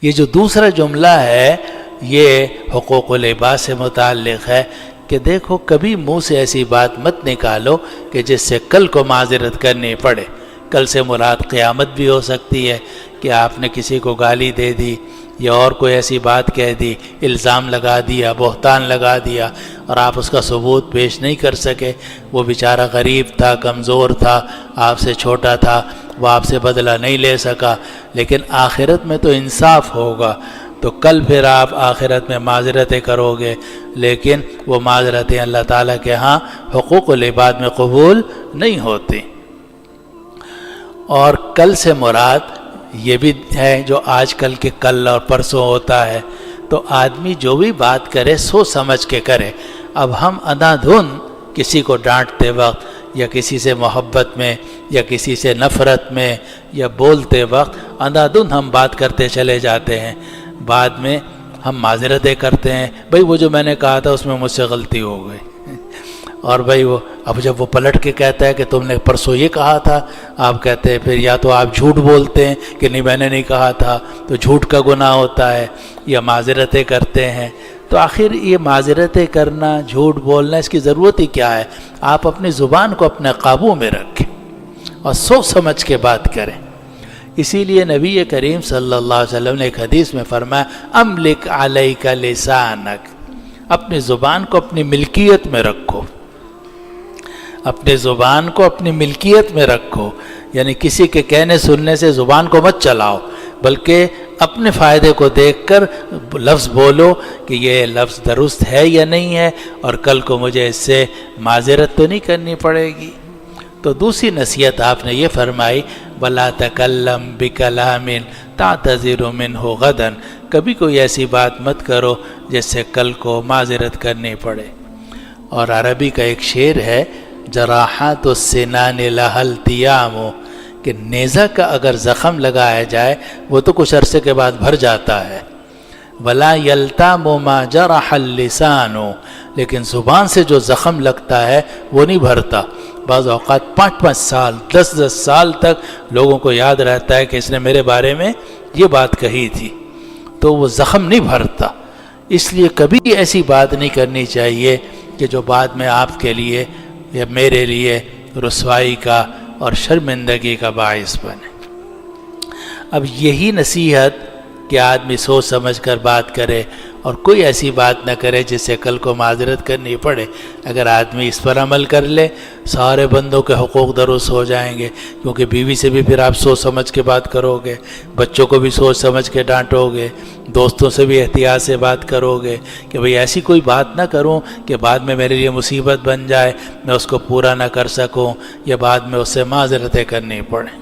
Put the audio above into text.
یہ جو دوسرا جملہ ہے یہ حقوق العباد سے متعلق ہے کہ دیکھو کبھی منہ سے ایسی بات مت نکالو کہ جس سے کل کو معذرت کرنی پڑے۔ کل سے مراد قیامت بھی ہو سکتی ہے کہ آپ نے کسی کو گالی دے دی یا اور کوئی ایسی بات کہہ دی، الزام لگا دیا، بہتان لگا دیا اور آپ اس کا ثبوت پیش نہیں کر سکے۔ وہ بیچارہ غریب تھا، کمزور تھا، آپ سے چھوٹا تھا، وہ آپ سے بدلہ نہیں لے سکا، لیکن آخرت میں تو انصاف ہوگا، تو کل پھر آپ آخرت میں معذرتیں کرو گے، لیکن وہ معذرتیں اللہ تعالیٰ کے ہاں حقوق العباد میں قبول نہیں ہوتی۔ اور کل سے مراد یہ بھی ہے جو آج کل کے کل اور پرسوں ہوتا ہے، تو آدمی جو بھی بات کرے سوچ سمجھ کے کرے۔ اب ہم اندھا دھند کسی کو ڈانٹتے وقت یا کسی سے محبت میں یا کسی سے نفرت میں یا بولتے وقت اندھا دھند ہم بات کرتے چلے جاتے ہیں، بعد میں ہم معذرتیں کرتے ہیں، بھئی وہ جو میں نے کہا تھا اس میں مجھ سے غلطی ہو گئی، اور بھئی وہ اب جب وہ پلٹ کے کہتا ہے کہ تم نے پرسوں یہ کہا تھا، آپ کہتے ہیں پھر یا تو آپ جھوٹ بولتے ہیں کہ نہیں میں نے نہیں کہا تھا، تو جھوٹ کا گناہ ہوتا ہے، یا معذرتیں کرتے ہیں۔ تو آخر یہ معذرتیں کرنا، جھوٹ بولنا، اس کی ضرورت ہی کیا ہے؟ آپ اپنی زبان کو اپنے قابو میں رکھیں اور سوچ سمجھ کے بات کریں۔ اسی لیے نبی کریم صلی اللہ علیہ وسلم نے ایک حدیث میں فرمایا املک علیک لسانک، اپنی زبان کو اپنی ملکیت میں رکھو، اپنی زبان کو اپنی ملکیت میں رکھو، یعنی کسی کے کہنے سننے سے زبان کو مت چلاؤ، بلکہ اپنے فائدے کو دیکھ کر لفظ بولو کہ یہ لفظ درست ہے یا نہیں ہے، اور کل کو مجھے اس سے معذرت تو نہیں کرنی پڑے گی۔ تو دوسری نصیحت آپ نے یہ فرمائی وَلَا تَكَلَّمْ بِكَلَامٍ تَعْتَذِرُ مِنْهُ غَدًا، کبھی کوئی ایسی بات مت کرو جس سے کل کو معذرت کرنی پڑے۔ اور عربی کا ایک شعر ہے جراحات السنان لها التیام، کہ نیزہ کا اگر زخم لگایا جائے وہ تو کچھ عرصے کے بعد بھر جاتا ہے، وَلَا يَلْتَامُ مَا جَرَحَ اللِّسَانُ، لیکن زبان سے جو زخم لگتا ہے وہ نہیں بھرتا، بعض اوقات 5 سال 10 سال تک لوگوں کو یاد رہتا ہے کہ اس نے میرے بارے میں یہ بات کہی تھی، تو وہ زخم نہیں بھرتا۔ اس لیے کبھی ایسی بات نہیں کرنی چاہیے کہ جو بعد میں آپ کے لیے یا میرے لیے رسوائی کا اور شرمندگی کا باعث بنے۔ اب یہی نصیحت کہ آدمی سوچ سمجھ کر بات کرے اور کوئی ایسی بات نہ کرے جس سے کل کو معذرت کرنی پڑے، اگر آدمی اس پر عمل کر لے سارے بندوں کے حقوق درست ہو جائیں گے، کیونکہ بیوی سے بھی پھر آپ سوچ سمجھ کے بات کرو گے، بچوں کو بھی سوچ سمجھ کے ڈانٹو گے، دوستوں سے بھی احتیاط سے بات کرو گے کہ بھئی ایسی کوئی بات نہ کروں کہ بعد میں میرے لیے مصیبت بن جائے، میں اس کو پورا نہ کر سکوں یا بعد میں اس سے معذرتیں کرنی پڑیں۔